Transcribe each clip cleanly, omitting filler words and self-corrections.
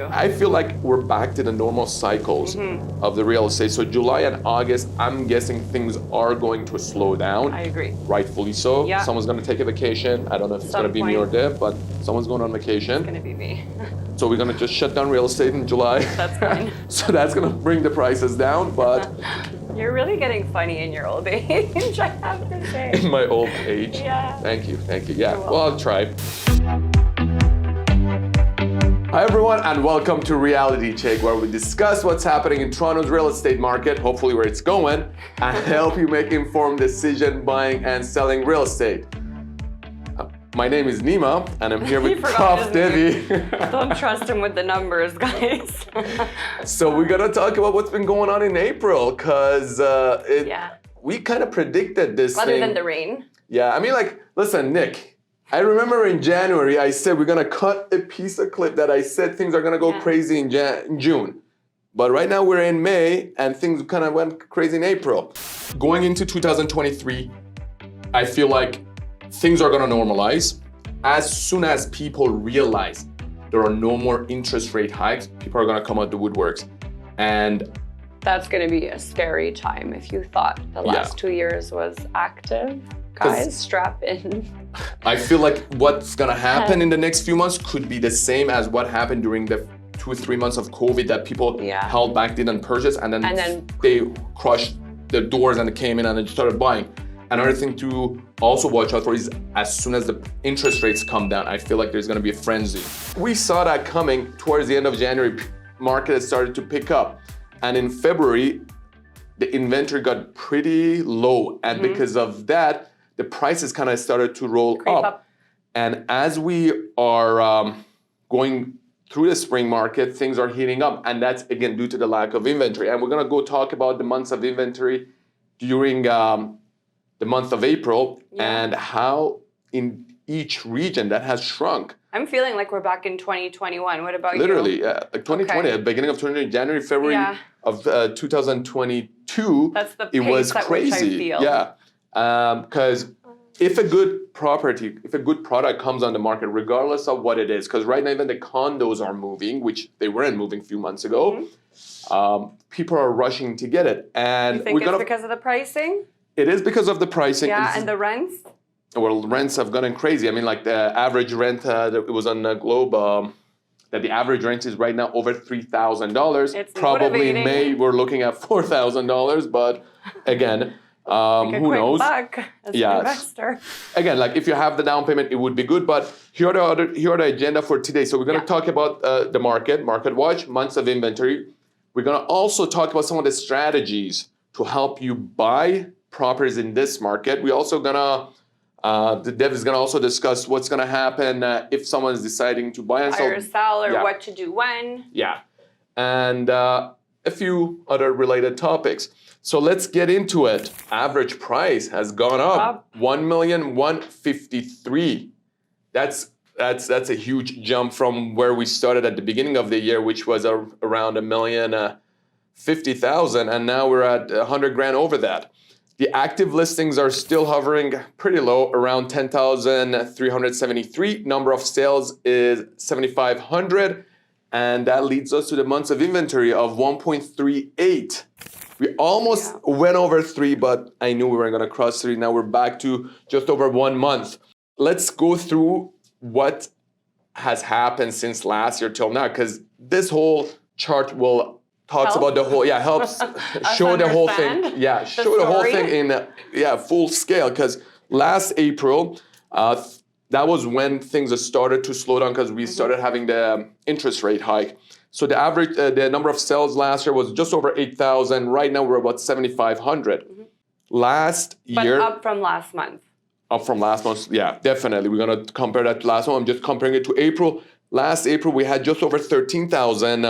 too. I feel like we're back to the normal cycles of the real estate. So July and August, I'm guessing things are going to slow down. I agree. Rightfully so. Yeah. Someone's going to take a vacation. I don't know if it's going to be me or Deb, but someone's going on vacation. It's going to be me. So we're going to just shut down real estate in July. That's fine. So that's going to bring the prices down, but You're really getting funny in your old age, I have to say. in my old age. Yeah. Thank you. Yeah, You're well, I'll try. Hi everyone, and welcome to Reality Check, where we discuss what's happening in Toronto's real estate market, hopefully where it's going, and help you make informed decision buying and selling real estate. My name is Nima, and I'm here with Prof. Devi. Don't trust him with the numbers, guys. So we're gonna talk about what's been going on in April, because we kind of predicted this Other thing. than the rain. Yeah, I mean, like, listen, Nick, I remember in January, I said we're gonna cut a piece of clip that I said things are gonna go crazy in June. But right now we're in May, and things kind of went crazy in April. Going into 2023, I feel like things are gonna normalize. As soon as people realize there are no more interest rate hikes, people are gonna come out the woodworks. And that's gonna be a scary time if you thought the last 2 years was active. Guys, strap in. I feel like what's gonna happen in the next few months could be the same as what happened during the 2 or 3 months of COVID, that people held back, didn't purchase, and then they crushed the doors and they came in and they started buying. Another thing to also watch out for is as soon as the interest rates come down, I feel like there's gonna be a frenzy. We saw that coming towards the end of January. Market has started to pick up. And in February, the inventory got pretty low. And because of that, the prices kind of started to roll up. And as we are going through the spring market, things are heating up. And that's, again, due to the lack of inventory. And we're gonna go talk about the months of inventory during the month of April and how in each region that has shrunk. I'm feeling like we're back in 2021. What about Literally, you? Literally, like 2020, at the beginning of 2020, January, February of 2022, that's the it was crazy. Which I feel. Yeah, because if a good product comes on the market, regardless of what it is, because right now even the condos are moving, which they weren't moving a few months ago, people are rushing to get it. And you think it's because of the pricing? It is because of the pricing. Yeah, and the rents? Well, rents have gone crazy. I mean, like the average rent, it was on the Globe, that the average rent is right now over $3,000. It's probably in motivating. May we're looking at $4,000, but again, who knows? Buck as an investor. Again, like if you have the down payment, it would be good. But here are the agenda for today. So we're going to talk about the market watch, months of inventory. We're going to also talk about some of the strategies to help you buy properties in this market. We also gonna the Dev is gonna also discuss what's gonna happen if someone is deciding to buy and sell. Buy or sell, or what to do when. Yeah, and a few other related topics. So let's get into it. Average price has gone up, $1,153,000. That's a huge jump from where we started at the beginning of the year, which was around $1,050,000, and now we're at $100,000 over that. The active listings are still hovering pretty low, around 10,373. Number of sales is 7,500. And that leads us to the months of inventory of 1.38. We almost went over 3, but I knew we were going to cross 3. Now we're back to just over 1 month. Let's go through what has happened since last year till now, because this whole chart talks about the whole, helps show the whole thing. Yeah, show the whole thing in full scale. Because last April, that was when things started to slow down because we started having the interest rate hike. So the average, the number of sales last year was just over 8,000. Right now we're about 7,500. Last year. But up from last month. Up from last month, yeah, definitely. We're gonna compare that to last one. I'm just comparing it to April. Last April we had just over 13,000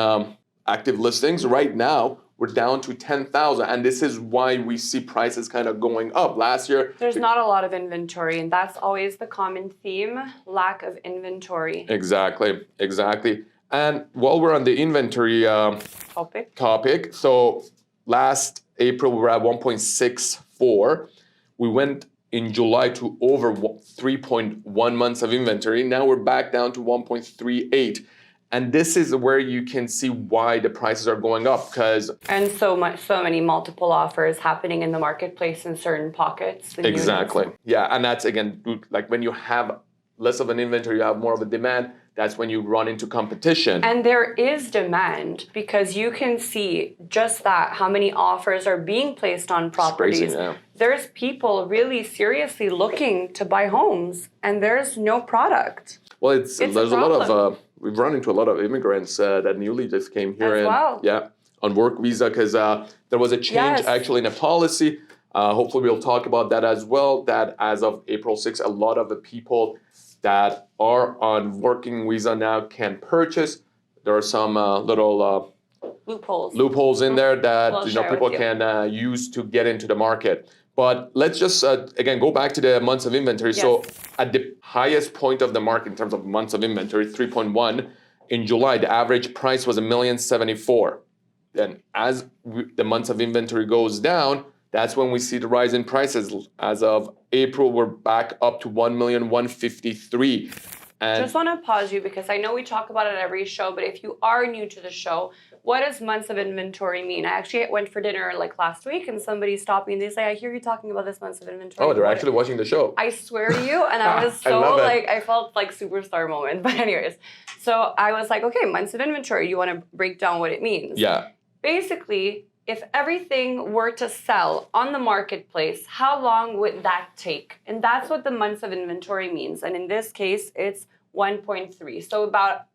active listings. Right now, we're down to 10,000. And this is why we see prices kind of going up. Last year... There's not a lot of inventory, and that's always the common theme, lack of inventory. Exactly. And while we're on the inventory topic, so last April, we were at 1.64. We went in July to over 3.1 months of inventory. Now we're back down to 1.38. And this is where you can see why the prices are going up because so many multiple offers happening in the marketplace in certain pockets. Exactly. Yeah, and that's again like when you have less of an inventory, you have more of a demand. That's when you run into competition. And there is demand because you can see just that how many offers are being placed on properties. It's crazy, yeah. There's people really seriously looking to buy homes, and there's no product. Well, there's a lot of we've run into a lot of immigrants that newly just came here on work visa because there was a change actually in a policy. Hopefully, we'll talk about that as well. That as of April 6th, a lot of the people that are on working visa now can purchase. There are some little loopholes in there that people can use to get into the market. But let's just, again, go back to the months of inventory. Yes. So at the highest point of the market in terms of months of inventory, 3.1, in July, the average price was $1,074,000. Then as the months of inventory goes down, that's when we see the rise in prices. As of April, we're back up to $1,153,000. And just want to pause you because I know we talk about it every show, but if you are new to the show, what does months of inventory mean? I actually went for dinner like last week and somebody stopped me and they say, I hear you talking about this months of inventory. Oh, they're actually watching the show. I swear to you. And I was so I felt like superstar moment. But anyways, so I was like, okay, months of inventory. You want to break down what it means? Yeah. Basically, if everything were to sell on the marketplace, how long would that take? And that's what the months of inventory means. And in this case, it's 1.3. So about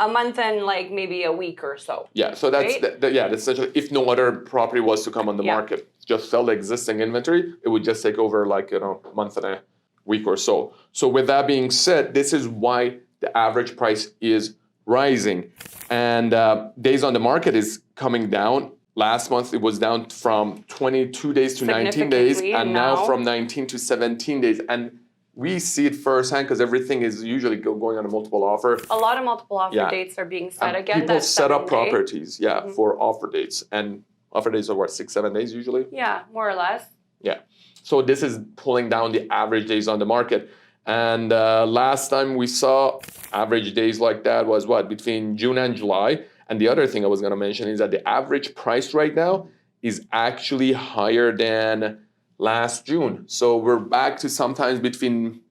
a month and like maybe a week or so. Yeah, so that's right? That's essentially if no other property was to come on the market, just sell the existing inventory, it would just take over like, a month and a week or so. So with that being said, this is why the average price is rising. And days on the market is coming down. Last month, it was down from 22 days to 19 days, and now from 19 to 17 days. And we see it firsthand because everything is usually going on a multiple offer. A lot of multiple offer dates are being set again. People set up properties, for offer dates. And offer dates are what, 6-7 days usually? Yeah, more or less. Yeah. So this is pulling down the average days on the market. And last time we saw average days like that was what, between June and July. And the other thing I was going to mention is that the average price right now is actually higher than last June. So we're back to sometimes between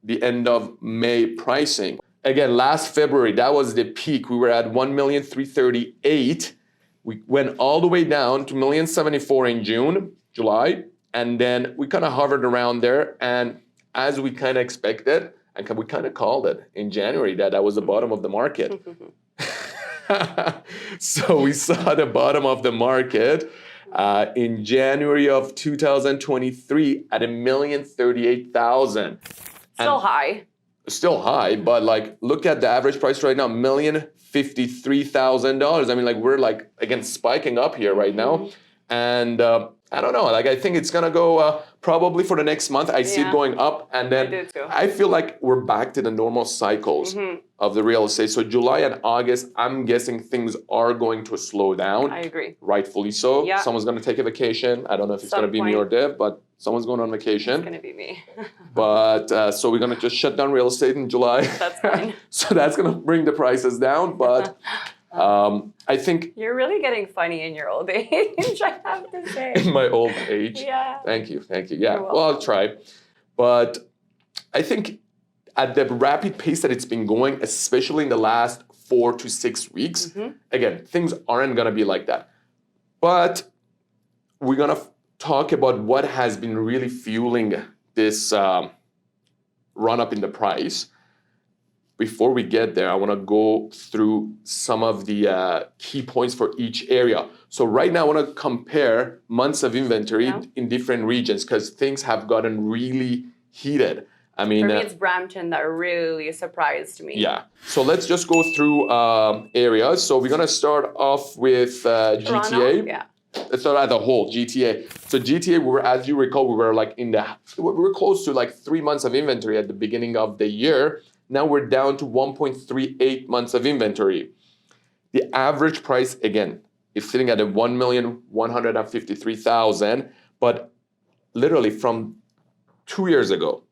the end of May pricing. Again, last February, that was the peak. We were at 1,338,000. We went all the way down to 1,074,000 in June, July, and then we kind of hovered around there. And as we kind of expected, and we kind of called it in January that was the bottom of the market. So we saw the bottom of the market in January of 2023 at 1,038,000. Still high. Still high, but like look at the average price right now, $1,053,000. I mean, like we're like again spiking up here right now, and I don't know. Like I think it's gonna go probably for the next month. I see it going up, and then I feel like we're back to the normal cycles of the real estate. So July and August, I'm guessing things are going to slow down. I agree. Rightfully so. Yeah. Someone's gonna take a vacation. I don't know if it's gonna be me or Dev, but someone's going on vacation. It's gonna be me. But so we're gonna just shut down real estate in July. That's fine. So that's gonna bring the prices down, but. I think you're really getting funny in your old age, I have to say. In my old age. Yeah. Thank you. Yeah. Well, I'll try. But I think at the rapid pace that it's been going, especially in the last 4 to 6 weeks, again, things aren't going to be like that. But we're going to talk about what has been really fueling this run up in the price. Before we get there, I want to go through some of the key points for each area. So right now, I want to compare months of inventory in different regions because things have gotten really heated. I mean, for me, it's Brampton that really surprised me. Yeah. So let's just go through areas. So we're going to start off with G.T.A. Yeah. Let's start at the whole G.T.A. So G.T.A, as you recall, we were like we were close to like 3 months of inventory at the beginning of the year. Now we're down to 1.38 months of inventory. The average price, again, is sitting at $1,153,000, but literally from 2 years ago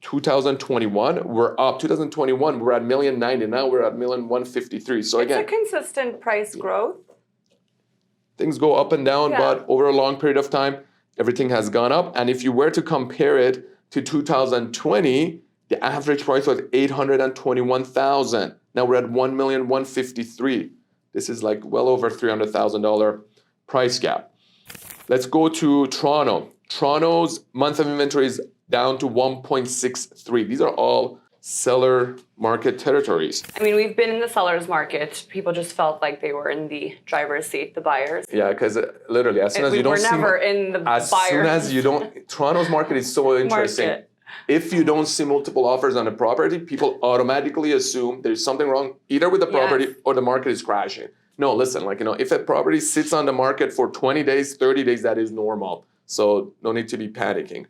2021, we're up. 2021, we're at 1,090,000. Now we're at 1,153,000. So It's again, a consistent price growth. things go up and down, but over a long period of time, everything has gone up. And if you were to compare it to 2020, the average price was 821,000. Now we're at 1,153,000. This is like well over $300,000 price gap. Let's go to Toronto. Toronto's month of inventory is down to 1.63. These are all seller market territories. I mean, we've been in the seller's market. People just felt like they were in the driver's seat, the buyers. Yeah, because literally, as soon as you don't see... We were never in the buyers. As soon as you don't... Toronto's market is so interesting. Market. If you don't see multiple offers on a property, people automatically assume there's something wrong either with the property or the market is crashing. No, listen, like, if a property sits on the market for 20 days, 30 days, that is normal. So no need to be panicking.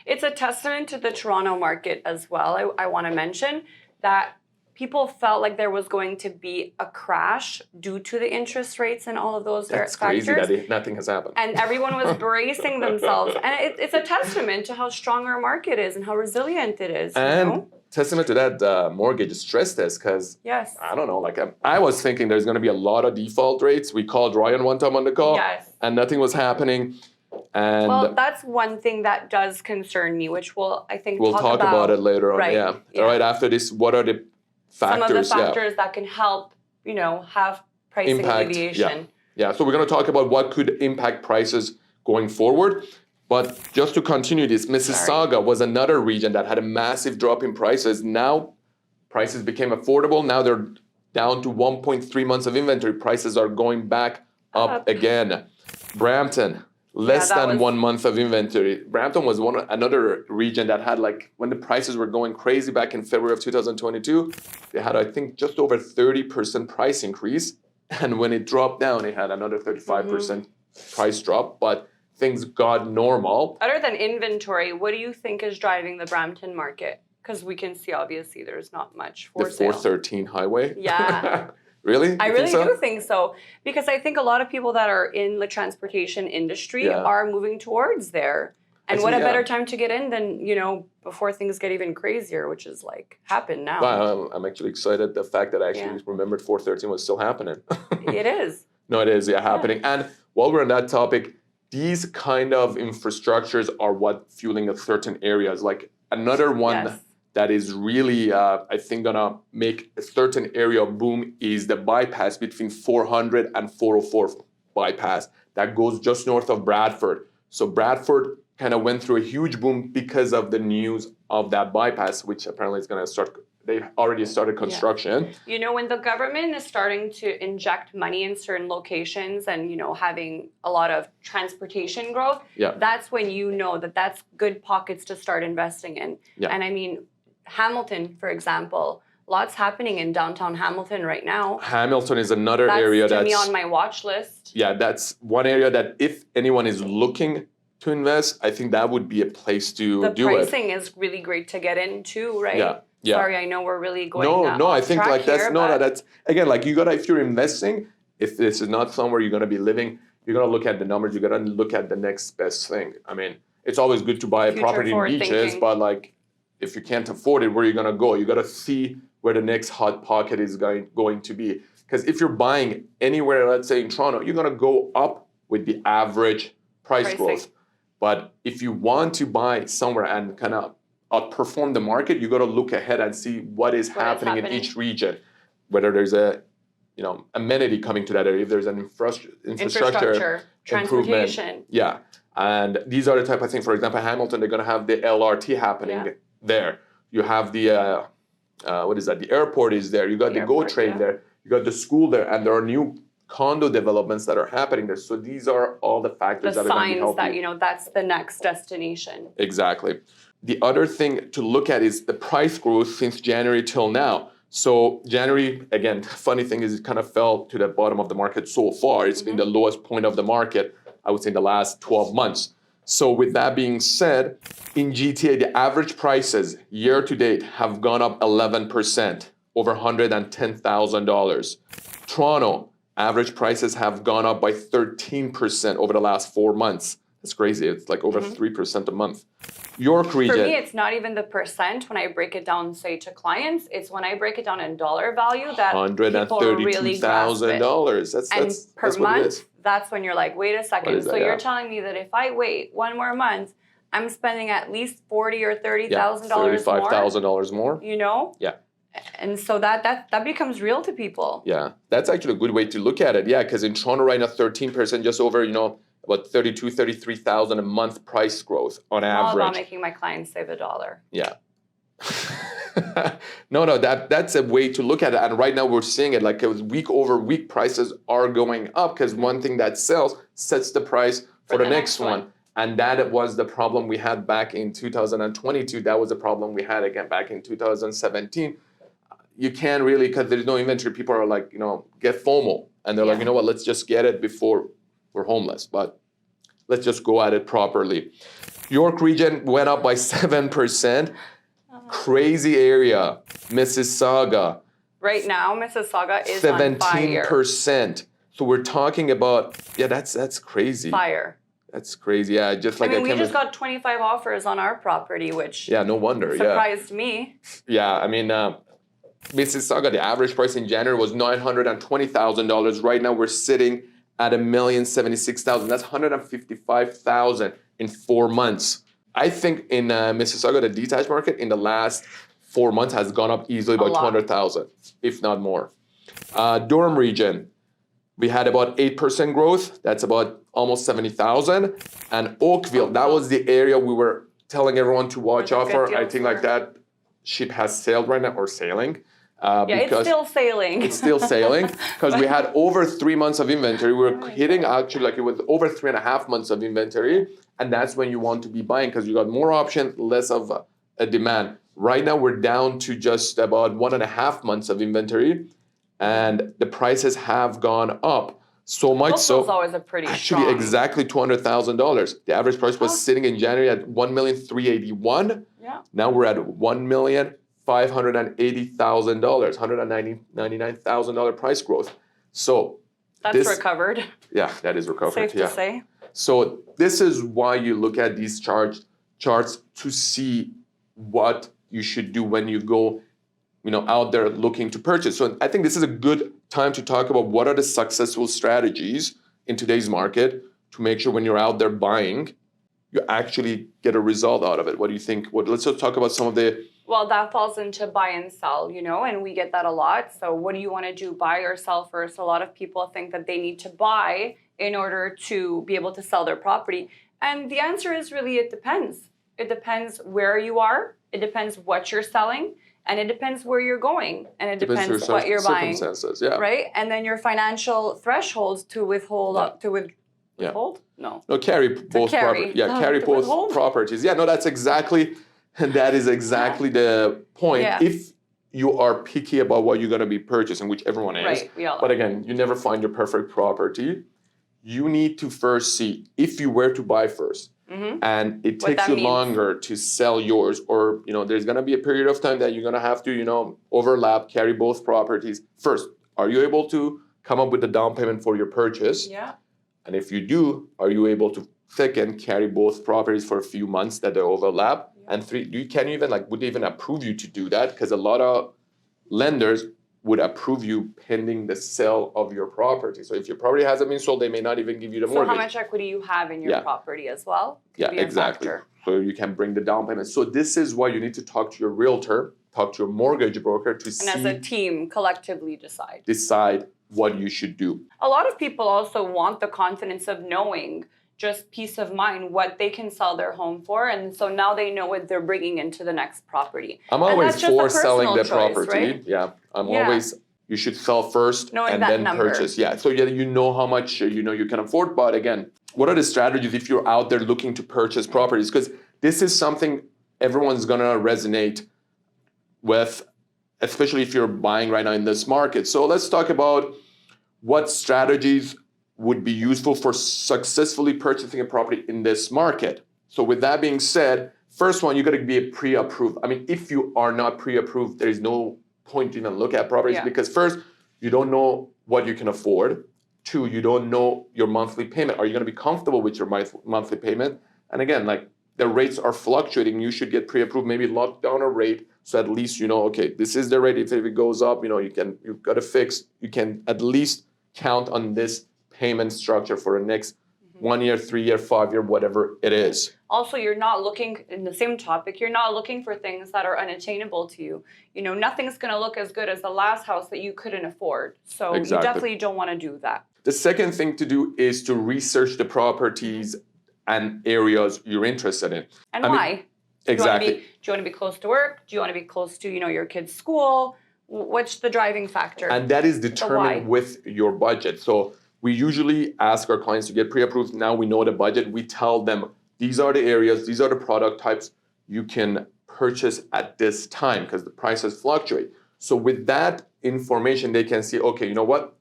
It's a testament to the Toronto market as well. I want to mention that people felt like there was going to be a crash due to the interest rates and all of those factors. That's crazy that nothing has happened. And everyone was bracing themselves. And it's a testament to how strong our market is and how resilient it is. And testament to that mortgage stress test, because I don't know, like I was thinking there's going to be a lot of default rates. We called Ryan one time on the call and nothing was happening. And well, that's one thing that does concern me, which we'll talk about it later on. Right after this, what are the factors? Some of the factors that can help, have pricing deviation. Yeah. So we're going to talk about what could impact prices going forward. But just to continue this, Mississauga was another region that had a massive drop in prices. Now prices became affordable. Now they're down to 1.3 months of inventory. Prices are going back up again. Brampton. Less than 1 month of inventory. Brampton was another region that had, like, when the prices were going crazy back in February of 2022, they had, I think, just over 30% price increase. And when it dropped down, it had another 35% price drop. But things got normal. Other than inventory, what do you think is driving the Brampton market? Because we can see, obviously, there's not much for sale. The 413 highway? Yeah. Really? I really do think so. Because I think a lot of people that are in the transportation industry are moving towards there. And what a better time to get in than, before things get even crazier, which is like happened now. Wow, I'm actually excited the fact that I actually remembered 413 was still happening. It is. No, it is, happening. And while we're on that topic, these kind of infrastructures are what fueling certain areas. Like another one that is really, I think, gonna make a certain area boom is the bypass between 400 and 404 bypass that goes just north of Bradford. So Bradford kind of went through a huge boom because of the news of that bypass, which apparently is gonna start. They've already started construction. When the government is starting to inject money in certain locations and, having a lot of transportation growth, that's when that's good pockets to start investing in. And I mean, Hamilton, for example, lots happening in downtown Hamilton right now. Hamilton is another area that's me on my watch list. Yeah, that's one area that if anyone is looking to invest, I think that would be a place to do it. The pricing is really great to get into, right? Yeah. Sorry, I know we're really going No, I think like that's here, that's again, like you gotta, if you're investing, if this is not somewhere you're gonna be living, you're gonna look at the numbers, you gotta look at the next best thing. I mean, it's always good to buy a property in beaches, but like if you can't afford it, where are you gonna go? You gotta see where the next hot pocket is going to be. Because if you're buying anywhere, let's say in Toronto, you're gonna go up with the average price growth. But if you want to buy somewhere and kind of outperform the market, you got to look ahead and see what is happening in each region, whether there's a amenity coming to that area, if there's an infrastructure transportation. Yeah, and these are the type of things. For example, Hamilton, they're going to have the LRT happening there. You have the the airport is there. You got the GO train there. You got the school there, and there are new condo developments that are happening there. So these are all the factors that are going to help you. Signs that that's the next destination. Exactly. The other thing to look at is the price growth since January till now. So January, again, funny thing is it kind of fell to the bottom of the market so far. It's been the lowest point of the market, I would say, in the last 12 months. So with that being said, in GTA, the average prices year to date have gone up 11%, over $110,000. Toronto, average prices have gone up by 13% over the last 4 months. That's crazy. It's like over 3% a month. York region. For me, it's not even the percent when I break it down, say, to clients. It's when I break it down in dollar value that people really grasp it. That's per what it month, is. that's when you're like, wait a second. Is that? So you're telling me that if I wait one more month, I'm spending at least $40,000 or $30,000 more. $35,000 more. You know? Yeah. And so that becomes real to people. Yeah, that's actually a good way to look at it. Yeah, because in Toronto right now, 13%, just over, about 33,000 a month price growth on average. All about making my clients save $1. Yeah. No, that's a way to look at it. And right now we're seeing it like week over week prices are going up because one thing that sells sets the price for the next one. And that was the problem we had back in 2022. That was the problem we had again back in 2017. You can't really, because there's no inventory, people are like, get FOMO. And they're like, you know what, let's just get it before we're homeless. But let's just go at it properly. York region went up by 7%. Crazy area. Mississauga. Right now, Mississauga is on fire. 17%. So we're talking about, that's crazy. Fire. That's crazy. Yeah, just like we just got 25 offers on our property, which no wonder. Surprised me. Yeah, I mean, Mississauga, the average price in January was $920,000. Right now, we're sitting at $1,076,000. That's $155,000 in 4 months. I think in Mississauga, the detached market in the last 4 months has gone up easily by 200,000, if not more. Durham region, we had about 8% growth. That's about almost 70,000. And Oakville, that was the area we were telling everyone to watch out for. I think like that ship has sailed right now, or sailing. It's still sailing. It's still sailing because we had over 3 months of inventory. We were hitting actually like it was over 3.5 months of inventory. And that's when you want to be buying because you got more options, less of a demand. Right now, we're down to just about 1.5 months of inventory. And the prices have gone up so much. Oakville's always a pretty actually strong. Exactly $200,000. The average price was sitting in January at $1,381,000. Yeah. Now we're at $1,580,000, $199,000 price growth. So that's recovered. Yeah, that is recovered. Safe to say. So this is why you look at these charts to see what you should do when you go out there looking to purchase. So I think this is a good time to talk about what are the successful strategies in today's market to make sure when you're out there buying, you actually get a result out of it. What do you think? Let's just talk about some of the... Well, that falls into buy and sell, and we get that a lot. So what do you want to do, buy or sell first? A lot of people think that they need to buy in order to be able to sell their property. And the answer is really, it depends. It depends where you are. It depends what you're selling. And it depends where you're going, and it depends what you're buying, right? And then your financial thresholds to withhold, withhold? No, carry both properties. Yeah, carry both properties. Yeah, no, that is exactly the point. Yeah. If you are picky about what you're going to be purchasing, which everyone is, right, we all but again, you never find your perfect property. You need to first see if you were to buy first. Mm-hmm. And it takes you longer to sell yours, or there's going to be a period of time that you're going to have to overlap, carry both properties. First, are you able to come up with the down payment for your purchase? Yeah. And if you do, are you able to carry both properties for a few months that they overlap? Yeah. And three, would they even approve you to do that? Because a lot of lenders would approve you pending the sale of your property. So if your property hasn't been sold, they may not even give you the mortgage. So how much equity you have in your property as well? Yeah, exactly. So you can bring the down payment. So this is why you need to talk to your realtor, talk to your mortgage broker to see. And as a team, collectively decide what you should do. A lot of people also want the confidence of knowing, just peace of mind, what they can sell their home for. And so now they know what they're bringing into the next property. I'm always for selling the property. Right? Yeah, always, you should sell first and then purchase. Yeah, so you know how much you can afford. But again, what are the strategies if you're out there looking to purchase properties? Because this is something everyone's going to resonate with, especially if you're buying right now in this market. So let's talk about what strategies would be useful for successfully purchasing a property in this market. So with that being said, first one, you got to be pre-approved. I mean, if you are not pre-approved, there is no point to even look at properties because first, you don't know what you can afford. Two, you don't know your monthly payment. Are you going to be comfortable with your monthly payment? And again, like the rates are fluctuating. You should get pre-approved, maybe lock down a rate so at least you know, okay, this is the rate. If it goes up, you know, you've got to fix. You can at least count on this payment structure for the next 1 year, 3 year, 5 year, whatever it is. Also, you're not looking, in the same topic, you're not looking for things that are unattainable to you. You know, nothing's going to look as good as the last house that you couldn't afford. So you definitely don't want to do that. The second thing to do is to research the properties and areas you're interested in. And why? Exactly. Do you want to be close to work? Do you want to be close to, you know, your kid's school? What's the driving factor? And that is determined with your budget. So we usually ask our clients to get pre-approved. Now we know the budget. We tell them these are the areas, these are the product types you can purchase at this time because the prices fluctuate. So with that information, they can see, okay, you know what?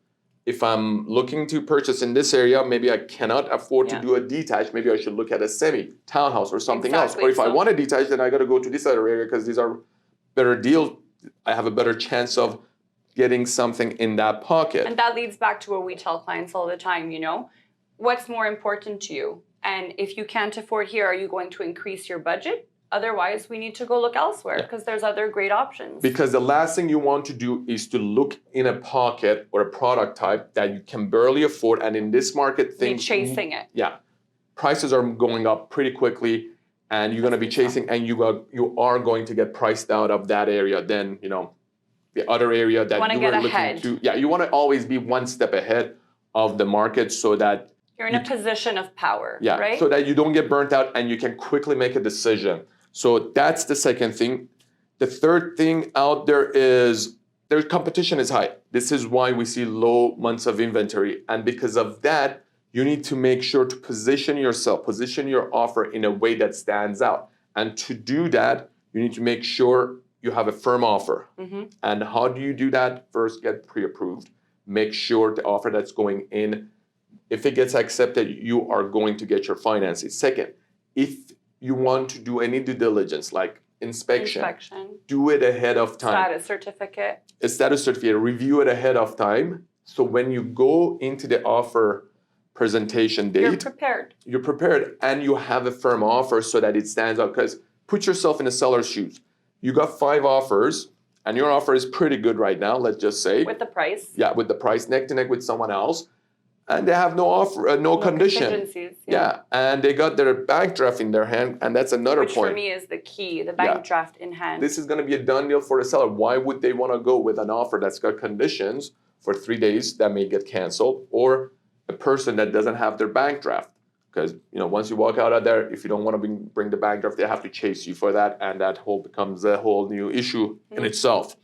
If I'm looking to purchase in this area, maybe I cannot afford to do a detached. Maybe I should look at a semi, townhouse, or something else. Or if I want a detached, then I got to go to this other area because these are better deals. I have a better chance of getting something in that pocket. And that leads back to what we tell clients all the time, you know, what's more important to you? And if you can't afford here, are you going to increase your budget? Otherwise, we need to go look elsewhere because there's other great options. Because the last thing you want to do is to look in a pocket or a product type that you can barely afford. And in this market, things... Be chasing it. Yeah. Prices are going up pretty quickly and you're going to be chasing and you are going to get priced out of that area. Then, you know, the other area that you were looking to... Yeah, you want to always be one step ahead of the market so that... You're in a position of power, right? So that you don't get burnt out and you can quickly make a decision. So that's the second thing. The third thing out there is their competition is high. This is why we see low months of inventory. And because of that, you need to make sure to position yourself, position your offer in a way that stands out. And to do that, you need to make sure you have a firm offer. And how do you do that? First, get pre-approved. Make sure the offer that's going in, if it gets accepted, you are going to get your financing. Second, if you want to do any due diligence like inspection, do it ahead of time. Status certificate. A status certificate, review it ahead of time. So when you go into the offer presentation date, you're prepared and you have a firm offer so that it stands out. Because put yourself in the seller's shoes. You got 5 offers and your offer is pretty good right now, let's just say. With the price. Yeah, with the price, neck to neck with someone else. And they have no offer, no condition. Yeah, and they got their bank draft in their hand, and that's another point. Which for me is the key, the bank draft in hand. This is going to be a done deal for the seller. Why would they want to go with an offer that's got conditions for 3 days that may get canceled, or a person that doesn't have their bank draft? Because you know, once you walk out of there, if you don't want to bring the bank draft, they have to chase you for that, and that becomes a whole new issue in itself.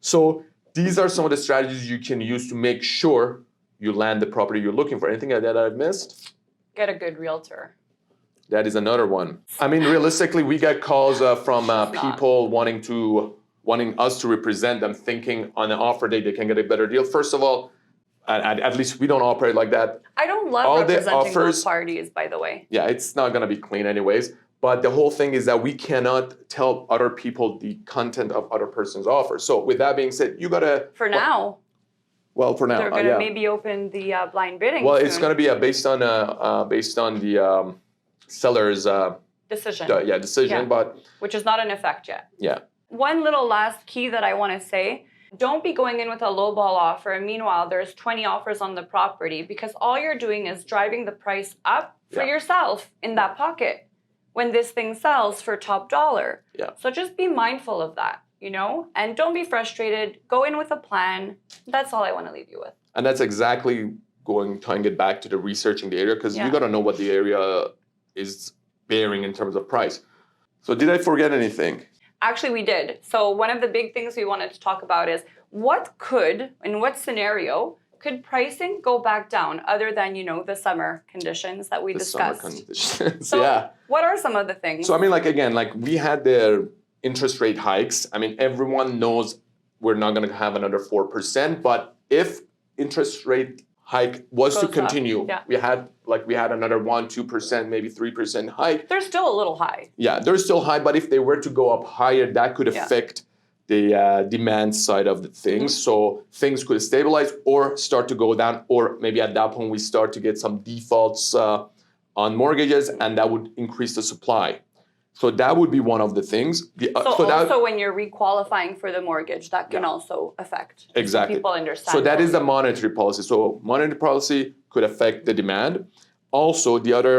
So these are some of the strategies you can use to make sure you land the property you're looking for. Anything that I've missed? Get a good realtor. That is another one. I mean, realistically, we get calls from people wanting us to represent them, thinking on an offer day they can get a better deal. First of all, at least we don't operate like that. I don't love representing those parties, by the way. Yeah, it's not going to be clean anyways. But the whole thing is that we cannot tell other people the content of other person's offer. So with that being said, you got to... For now. Well, for now, they're going to maybe open the blind bidding. Well, soon. It's going to be based on the seller's decision. Decision, but which is not in effect yet. Yeah. One little last key that I want to say: don't be going in with a lowball offer, and meanwhile there's 20 offers on the property, because all you're doing is driving the price up for yourself in that pocket when this thing sells for top dollar. Yeah. So just be mindful of that. You know, and don't be frustrated. Go in with a plan. That's all I want to leave you with. And that's exactly tying it back to the researching the area, because you got to know what the area is bearing in terms of price. So did I forget anything? Actually, we did. So one of the big things we wanted to talk about is in what scenario could pricing go back down other than, you know, the summer conditions that we discussed? Summer conditions. So what are some of the things? So I mean, like we had the interest rate hikes. I mean, everyone knows we're not going to have another 4%, but if interest rate hike was to continue, we had another 1-2%, maybe 3% hike. They're still a little high. Yeah, they're still high, but if they were to go up higher, that could affect the demand side of the things. So things could stabilize or start to go down, or maybe at that point we start to get some defaults on mortgages, and that would increase the supply. So that would be one of the things. So when you're requalifying for the mortgage, that can also affect. Exactly. So people understand. So that is the monetary policy. So monetary policy could affect the demand. Also, the other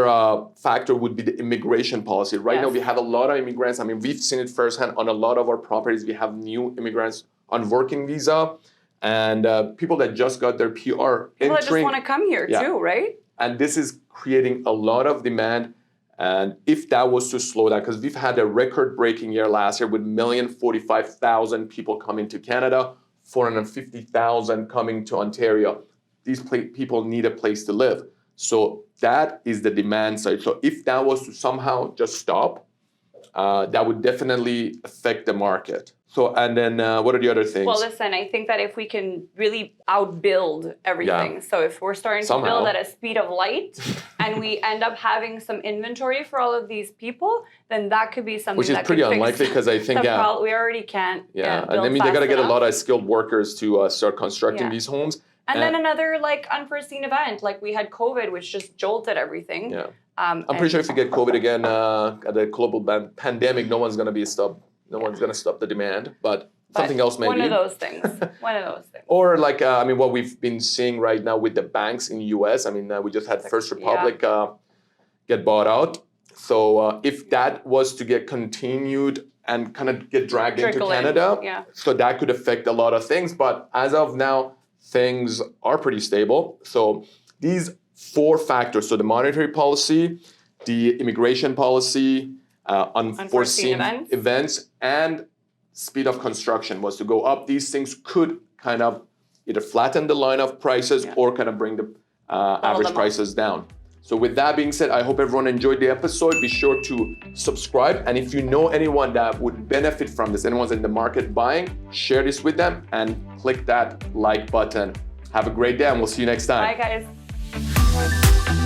factor would be the immigration policy. Right now, we have a lot of immigrants. I mean, we've seen it firsthand on a lot of our properties. We have new immigrants on working visa, and people that just got their PR. People that just want to come here too, right? And this is creating a lot of demand. And if that was to slow down, because we've had a record-breaking year last year with 1,045,000 people coming to Canada, 450,000 coming to Ontario. These people need a place to live. So that is the demand side. So if that was to somehow just stop, that would definitely affect the market. So, and then what are the other things? Well, listen, I think that if we can really outbuild everything, so if we're starting to build at a speed of light and we end up having some inventory for all of these people, then that could be something which is that pretty could unlikely, because I think, we already can't. And I mean, they got to get a lot of skilled workers to start constructing these homes. And then another unforeseen event, like we had COVID, which just jolted everything. Yeah. I'm pretty sure if you get COVID again, the global pandemic, no one's going to be stopped. No one's going to stop the demand, but something else maybe. One of those things. Or I mean, what we've been seeing right now with the banks in the US. I mean, we just had First Republic get bought out. So if that was to get continued and kind of get dragged into Canada, so that could affect a lot of things. But as of now, things are pretty stable. So these 4 factors, so the monetary policy, the immigration policy, unforeseen events, and speed of construction was to go up. These things could kind of either flatten the line of prices or kind of bring the average prices down. So with that being said, I hope everyone enjoyed the episode. Be sure to subscribe. And if you know anyone that would benefit from this, anyone's in the market buying, share this with them and click that like button. Have a great day, and we'll see you next time. Bye, guys.